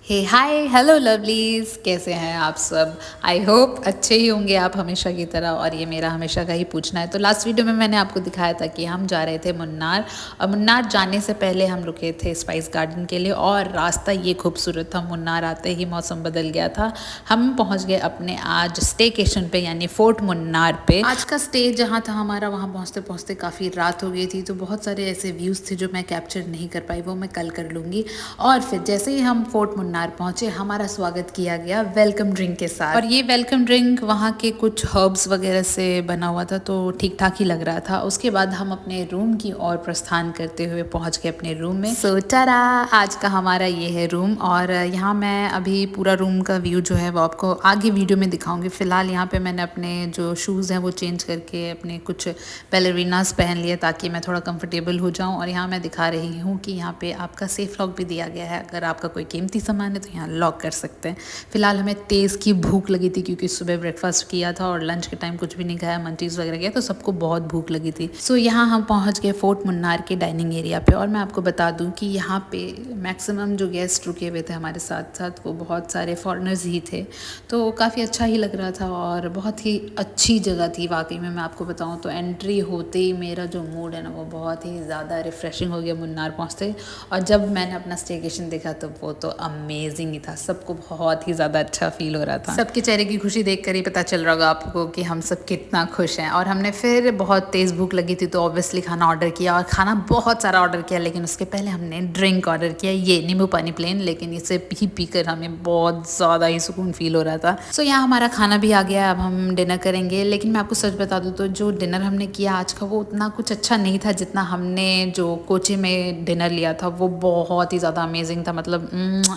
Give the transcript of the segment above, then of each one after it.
हे hi hello lovelies, कैसे हैं आप सब। आई होप अच्छे ही होंगे आप हमेशा की तरह। और ये मेरा हमेशा का ही पूछना है। तो लास्ट वीडियो में मैंने आपको दिखाया था कि हम जा रहे थे मुन्नार, और मुन्नार जाने से पहले हम रुके थे स्पाइस गार्डन के लिए। और रास्ता ये खूबसूरत था, मुन्नार आते ही मौसम बदल गया था। हम पहुँच गए अपने आज स्टेकेशन पे, यानी फोर्ट मुन्नार पे। आज का स्टे जहाँ था हमारा, वहाँ पहुँचते पहुँचते काफ़ी रात हो गई थी। तो बहुत सारे ऐसे व्यूज़ थे जो मैं कैप्चर नहीं कर पाई, वो मैं कल कर लूँगी। और फिर जैसे ही हम फोर्ट मुन्नार पहुंचे, हमारा स्वागत किया गया वेलकम ड्रिंक के साथ। और ये वेलकम ड्रिंक वहाँ के कुछ हर्ब्स वगैरह से बना हुआ था, तो ठीक ठाक ही लग रहा था। उसके बाद हम अपने रूम की ओर प्रस्थान करते हुए पहुंच गए अपने रूम में। सो टारा, आज का हमारा ये है रूम। और यहाँ मैं अभी पूरा रूम का व्यू जो है वो आपको आगे वीडियो में दिखाऊंगी। फिलहाल यहाँ पे मैंने अपने जो शूज़ हैं वो चेंज करके अपने कुछ बैलरीनास पहन लिए, ताकि मैं थोड़ा कंफर्टेबल हो जाऊँ। और यहाँ मैं दिखा रही हूँ कि यहाँ पे आपका सेफ लॉक भी दिया गया है, अगर आपका कोई कीमती सामान है तो यहाँ लॉक कर सकते हैं। फिलहाल हमें तेज़ की भूख लगी थी, क्योंकि सुबह ब्रेकफास्ट किया था और लंच के टाइम कुछ भी नहीं खाया, मंचीज़ वगैरह किया, तो सबको बहुत भूख लगी थी। सो यहाँ हम पहुँच गए फोर्ट मुन्नार के डाइनिंग एरिया पे। और मैं आपको बता दूँ कि यहाँ पे मैक्सिमम जो गेस्ट रुके हुए थे हमारे साथ साथ, वो बहुत सारे फॉरेनर्स ही थे। तो काफ़ी अच्छा ही लग रहा था और बहुत ही अच्छी जगह थी वाकई में। मैं आपको बताऊँ तो एंट्री होते ही मेरा जो मूड है ना, वो बहुत ही ज़्यादा रिफ़्रेशिंग हो गया मुन्नार पहुँचते। और जब मैंने अपना स्टेकेशन देखा तो वो तो अमेजिंग ही था। सबको बहुत ही ज़्यादा अच्छा फील हो रहा था। सबके चेहरे की खुशी देखकर ही पता चल रहा होगा आपको कि हम सब कितना खुश हैं। और हमने फिर बहुत तेज़ भूख लगी थी, तो ऑब्वियसली खाना ऑर्डर किया, और खाना बहुत सारा ऑर्डर किया। लेकिन उसके पहले हमने ड्रिंक ऑर्डर किया, ये नींबू पानी प्लेन। लेकिन इसे पी कर हमें बहुत ज़्यादा ही सुकून फील हो रहा था। सो यहाँ हमारा खाना भी आ गया, अब हम डिनर करेंगे। लेकिन मैं आपको सच बता दूँ तो जो डिनर हमने किया आज का, वो उतना कुछ अच्छा नहीं था जितना हमने जो कोची में डिनर लिया था, वो बहुत ही ज़्यादा अमेजिंग था। मतलब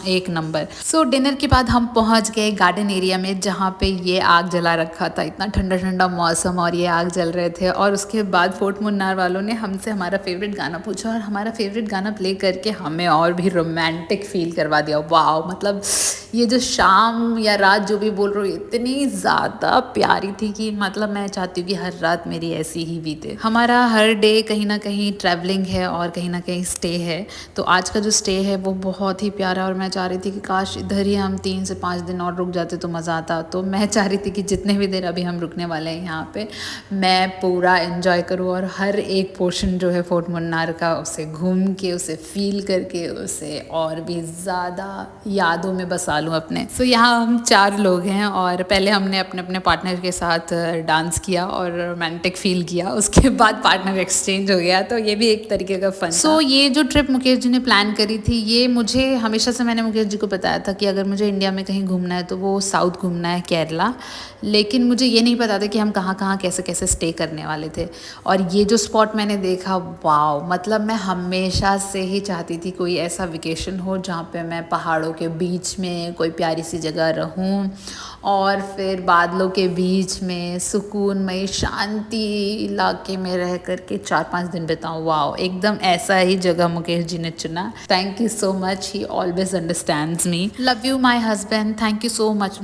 एक नंबर। सो डिनर के बाद हम पहुंच गए गार्डन एरिया में, जहाँ पे ये आग जला रखा था। इतना ठंडा ठंडा मौसम और ये आग जल रहे थे। और उसके बाद फोर्ट मुन्नार वालों ने हमसे हमारा फेवरेट गाना पूछा, और हमारा फेवरेट गाना प्ले करके हमें और भी रोमांटिक फील करवा दिया। वाह, मतलब ये जो शाम या रात जो भी बोल रही हूँ, इतनी ज़्यादा प्यारी थी कि मतलब मैं चाहती हूँ कि हर रात मेरी ऐसी ही बीते। हमारा हर डे कहीं ना कहीं ट्रैवलिंग है और कहीं ना कहीं स्टे है। तो आज का जो स्टे है वो बहुत ही प्यारा, और मैं चाह रही थी कि काश इधर ही हम 3 से 5 दिन और रुक जाते तो मज़ा आता। तो मैं चाह रही थी कि जितने भी देर अभी हम रुकने वाले हैं यहाँ पे, मैं पूरा एंजॉय करूँ और हर एक पोर्शन जो है फोर्ट मुन्नार का, उसे घूम के, उसे फील करके, उसे और भी ज़्यादा यादों में बसा लूँ अपने। सो यहाँ हम 4 लोग हैं, और पहले हमने अपने अपने पार्टनर के साथ डांस किया और रोमांटिक फील किया। उसके बाद पार्टनर एक्सचेंज हो गया, तो ये भी एक तरीके का फन। सो ये जो ट्रिप मुकेश जी ने प्लान करी थी, ये मुझे हमेशा से, मैंने मुकेश जी को बताया था कि अगर मुझे इंडिया में कहीं घूमना है तो वो साउथ घूमना है, केरला। लेकिन मुझे ये नहीं पता था कि हम कहाँ कहाँ कैसे कैसे स्टे करने वाले थे। और ये जो स्पॉट मैंने देखा, वाओ, मतलब मैं हमेशा से ही चाहती थी कोई ऐसा वेकेशन हो जहाँ पे मैं पहाड़ों के बीच में कोई प्यारी सी जगह रहूँ, और फिर बादलों के बीच में सुकूनमय शांति इलाके में रह करके 4-5 दिन बिताऊँ। वाओ, एकदम ऐसा ही जगह मुकेश जी ने चुना। Thank you so much, he always understands me. Love you my husband, thank you so much.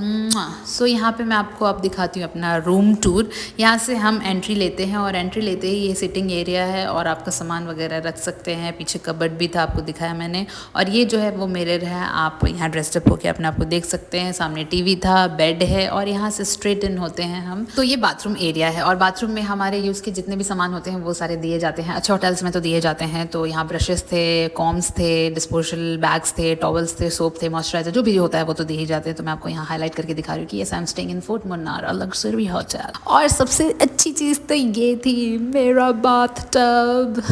So यहाँ पे मैं आपको अब दिखाती हूँ अपना रूम टूर। यहाँ से हम एंट्री लेते हैं, और एंट्री लेते ही ये सिटिंग एरिया है, और आपका सामान वगैरह रख सकते हैं। पीछे कबर्ड भी था, आपको दिखाया मैंने। और ये जो है वो मिरर है, आप यहाँ ड्रेसअप होकर अपने आप को देख सकते हैं। सामने टीवी था, बेड है, और यहाँ से स्ट्रेट इन होते हैं हम। तो ये बाथरूम एरिया है, और बाथरूम में हमारे यूज़ के जितने भी सामान होते हैं वो सारे दिए जाते हैं। अच्छे होटल्स में तो दिए जाते हैं। तो यहाँ ब्रशेस थे, कॉम्स थे, डिस्पोजल बैग्स थे, टॉवल्स थे, सोप थे, मॉइस्चराइजर, जो भी होता है वो तो दिए जाते हैं। तो मैं आपको यहाँ हाईलाइट करके दिखा रही हूँ कि I am staying in fort Munnar, a luxury hotel. और सबसे अच्छी चीज़ तो ये थी मेरा बाथ टब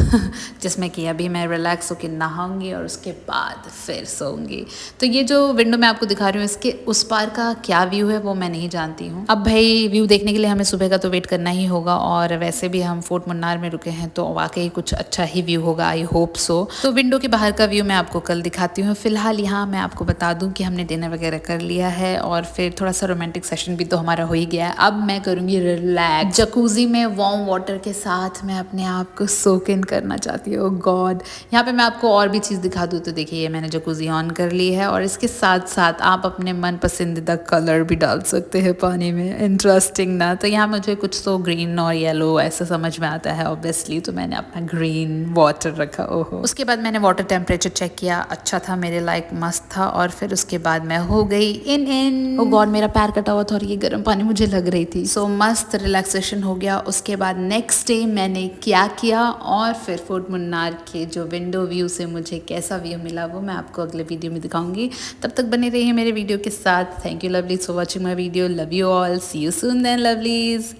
जिसमें कि अभी मैं रिलैक्स होकर नहाऊंगी और उसके बाद फिर सोऊंगी। तो ये जो विंडो मैं आपको दिखा रही हूँ, इसके उस पार का क्या व्यू है वो मैं नहीं जानती हूँ। अब भाई व्यू देखने के लिए हमें सुबह का तो वेट करना ही होगा, और वैसे भी हम फोर्ट मुन्नार में रुके हैं तो वाकई कुछ अच्छा ही व्यू होगा, आई होप सो। तो विंडो के बाहर का व्यू मैं आपको कल दिखाती हूँ। फिलहाल यहाँ मैं आपको बता दूँ कि हमने डिनर वगैरह कर लिया है, और फिर थोड़ा सा रोमांटिक सेशन भी तो हमारा हो ही गया है। अब मैं करूँगी रिलैक्स जकूजी में वार्म वाटर के साथ। मैं अपने आप को सोक इन करना चाहती हूँ। गॉड, यहाँ पे मैं आपको और भी चीज़ दिखा दूँ तो देखिए, मैंने जकूजी ऑन कर ली है, और इसके साथ साथ आप अपने मन पसंदीदा कलर भी डाल सकते हैं पानी में। इंटरेस्टिंग ना। तो यहाँ मुझे कुछ तो ग्रीन और येलो ऐसा समझ में आता है ऑब्वियसली, तो मैंने अपना ग्रीन वाटर रखा। ओहो। उसके बाद मैंने वाटर टेम्परेचर चेक किया, अच्छा था, मेरे लाइक मस्त था और फिर उसके बाद मैं हो गई इन ओ गॉड, मेरा पैर कटा हुआ था और ये गर्म पानी मुझे लग रही थी। सो मस्त रिलैक्सेशन हो गया। उसके बाद नेक्स्ट डे मैंने क्या किया और फिर फोर्ट मुन्नार के जो विंडो व्यू से मुझे कैसा व्यू मिला वो मैं आपको अगले वीडियो में दिखाऊंगी। तब तक बने रहिए मेरे वीडियो के साथ। Thank you lovelies for watching my video. Love you all, see you soon then lovelies.